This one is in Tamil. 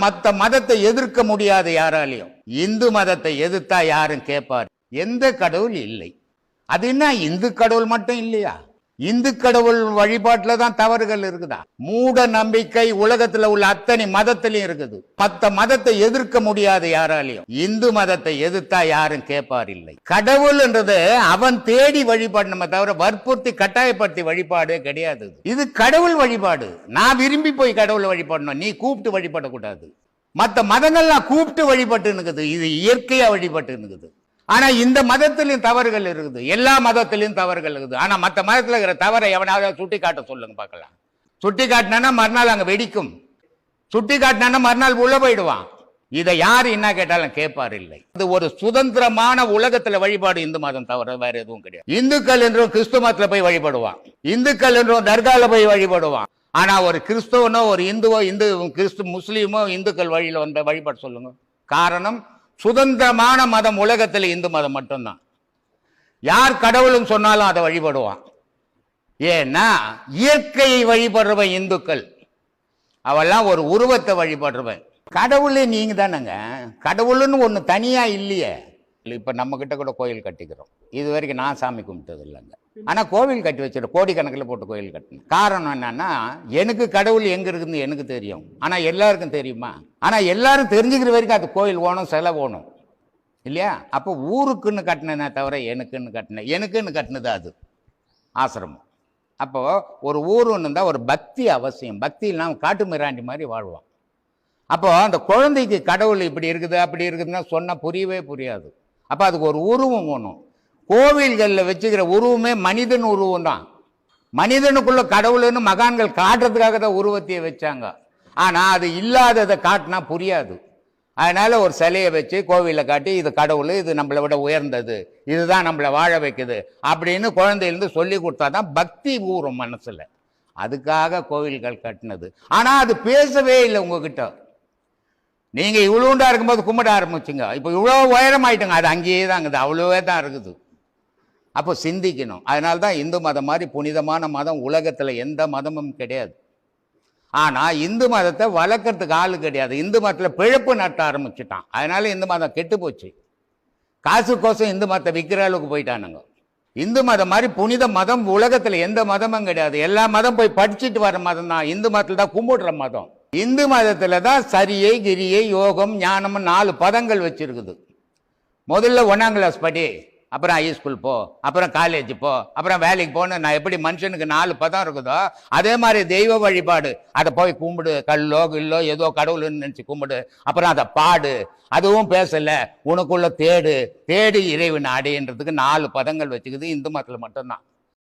மத்த மதத்தை எதிர்க்க முடியாது யாராலையும். இந்து மதத்தை எதிர்த்தா யாரும் கேட்பார்? எந்த கடவுள் இல்லை. அது என்ன இந்து கடவுள் மட்டும் இல்லையா? இந்து கடவுள் வழிபாட்டுல தான் தவறுகள் இருக்குதா? மூட நம்பிக்கை உலகத்துல உள்ள அத்தனை மதத்திலையும் இருக்குது. மத்த மதத்தை எதிர்க்க முடியாது யாராலையும். இந்து மதத்தை எதிர்த்தா யாரும் கேட்பார் இல்லை. கடவுள்ன்றது அவன் தேடி வழிபாடணுமே தவிர வற்புறுத்தி கட்டாயப்படுத்தி வழிபாடே கிடையாது. இது கடவுள் வழிபாடு. நான் விரும்பி போய் கடவுளை வழிபடணும், நீ கூப்பிட்டு வழிபடக்கூடாது. மற்ற மதங்கள்லாம் கூப்பிட்டு வழிபட்டு இருக்குது, இது இயற்கையா வழிபட்டு இருக்குது. ஆனா இந்த மதத்திலையும் தவறுகள் இருக்குது, எல்லா மதத்திலையும் தவறுகள் இருக்குது. ஆனா மற்ற மதத்துல இருக்கிற தவறை எவனாவது சுட்டி காட்ட சொல்லுங்க பார்க்கலாம். சுட்டி காட்டினா மறுநாள் அங்க வெடிக்கும், சுட்டி காட்டினா மறுநாள் உள்ள போயிடுவான். இதை யாரு என்ன கேட்டாலும் கேட்பார் இல்லை. இது ஒரு சுதந்திரமான உலகத்துல வழிபாடு இந்து மதம் தவிர வேற எதுவும் கிடையாது. இந்துக்கள் என்றும் கிறிஸ்துவ மதத்துல போய் வழிபடுவான், இந்துக்கள் என்றும் தர்கால போய் வழிபடுவான். ஆனா ஒரு கிறிஸ்துவனோ ஒரு இந்துவோ முஸ்லீமோ இந்துக்கள் வழியில வந்த வழிபாடு சொல்லுங்க. காரணம், சுதந்திரமான மதம் உலகத்தில் இந்து மதம் மட்டும்தான். யார் கடவுளும் சொன்னாலும் அதை வழிபடுவான். ஏன்னா இயற்கையை வழிபடுறவன் இந்துக்கள், அவெல்லாம் ஒரு உருவத்தை வழிபடுறவன். கடவுளே நீங்க தானங்க, கடவுள்னு ஒண்ணு தனியா இல்லையே. இப்ப நம்ம கிட்ட கூட கோயில் கட்டிக்கிறோம், இது வரைக்கும் நான் சாமி கும்பிட்டது இல்லைங்க. ஆனா கோவில் கட்டி வச்சிருக்கோம், கோடிக்கணக்கில் போட்டு கோயில் கட்டணும். காரணம் என்னன்னா, எனக்கு கடவுள் எங்க இருக்குன்னு எனக்கு தெரியும், ஆனா எல்லாருக்கும் தெரியுமா? ஆனா எல்லாரும் தெரிஞ்சுக்கிற வரைக்கும் அது கோயில் ஓணும், செலவு ஓணும் இல்லையா? அப்போ ஊருக்குன்னு கட்டினே தவிர எனக்குன்னு கட்டினது அது ஆசிரமம். அப்போ ஒரு ஊருன்னு இருந்தால் ஒரு பக்தி அவசியம். பக்தி இல்லாமல் காட்டு மிராண்டி மாதிரி வாழ்வான். அப்போ அந்த குழந்தைக்கு கடவுள் இப்படி இருக்குது அப்படி இருக்குதுன்னா சொன்னால் புரியவே புரியாது. அப்போ அதுக்கு ஒரு உருவம் வேணும். கோவில்களில் வச்சுக்கிற உருவமே மனிதன் உருவம் தான். மனிதனுக்குள்ள கடவுள்னு மகான்கள் காட்டுறதுக்காக தான் உருவத்தையே வச்சாங்க. ஆனால் அது இல்லாததை காட்டினா புரியாது. அதனால ஒரு சிலையை வச்சு கோவிலில் காட்டி இது கடவுள், இது நம்மளை விட உயர்ந்தது, இதுதான் நம்மளை வாழ வைக்குது அப்படின்னு குழந்தையிலேருந்து சொல்லி கொடுத்தா தான் பக்தி ஊறும் மனசில். அதுக்காக கோவில்கள் கட்டினது. ஆனால் அது பேசவே இல்லை உங்ககிட்ட. நீங்கள் இவ்வளோண்டா இருக்கும்போது கும்பிட ஆரம்பிச்சுங்க, இப்போ இவ்வளோ உயரம் ஆயிட்டுங்க, அது அங்கேயே தான் இருக்குது, அவ்வளோவே தான் இருக்குது. அப்போ சிந்திக்கணும். அதனால தான் இந்து மதம் மாதிரி புனிதமான மதம் உலகத்தில் எந்த மதமும் கிடையாது. ஆனால் இந்து மதத்தை வளர்க்கறதுக்கு ஆள் கிடையாது. இந்து மதத்தில் பிழப்பு நட்ட ஆரம்பிச்சுட்டான். அதனால இந்து மதம் கெட்டு போச்சு. காசுக்கோசம் இந்து மதத்தை விற்கிற அளவுக்கு போயிட்டானுங்க. இந்து மதம் மாதிரி புனித மதம் உலகத்தில் எந்த மதமும் கிடையாது. எல்லா மதம் போய் படிச்சுட்டு வர மதம் தான். இந்து மதத்தில் தான் கும்பிடுற மதம். இந்து மதத்தில் தான் சரியை, கிரியை, யோகம், ஞானம் 4 பதங்கள் வச்சிருக்குது. முதல்ல 1ஆம் கிளாஸ் படி, அப்புறம் ஹைஸ்கூல் போ, அப்புறம் காலேஜ் போ, அப்புறம் வேலைக்கு போன்னு. நான் எப்படி மனுஷனுக்கு 4 பதம் இருக்குதோ அதே மாதிரி தெய்வ வழிபாடு. அதை போய் கும்பிடு, கல்லோ கில்லோ ஏதோ கடவுள்னு நினச்சி கும்பிடு. அப்புறம் அதை பாடு, அதுவும் பேசல, உனக்குள்ள தேடு, தேடி இறைவன் அடைன்றதுக்கு 4 பதங்கள் வச்சுக்குது இந்து மதத்தில் மட்டும்தான்.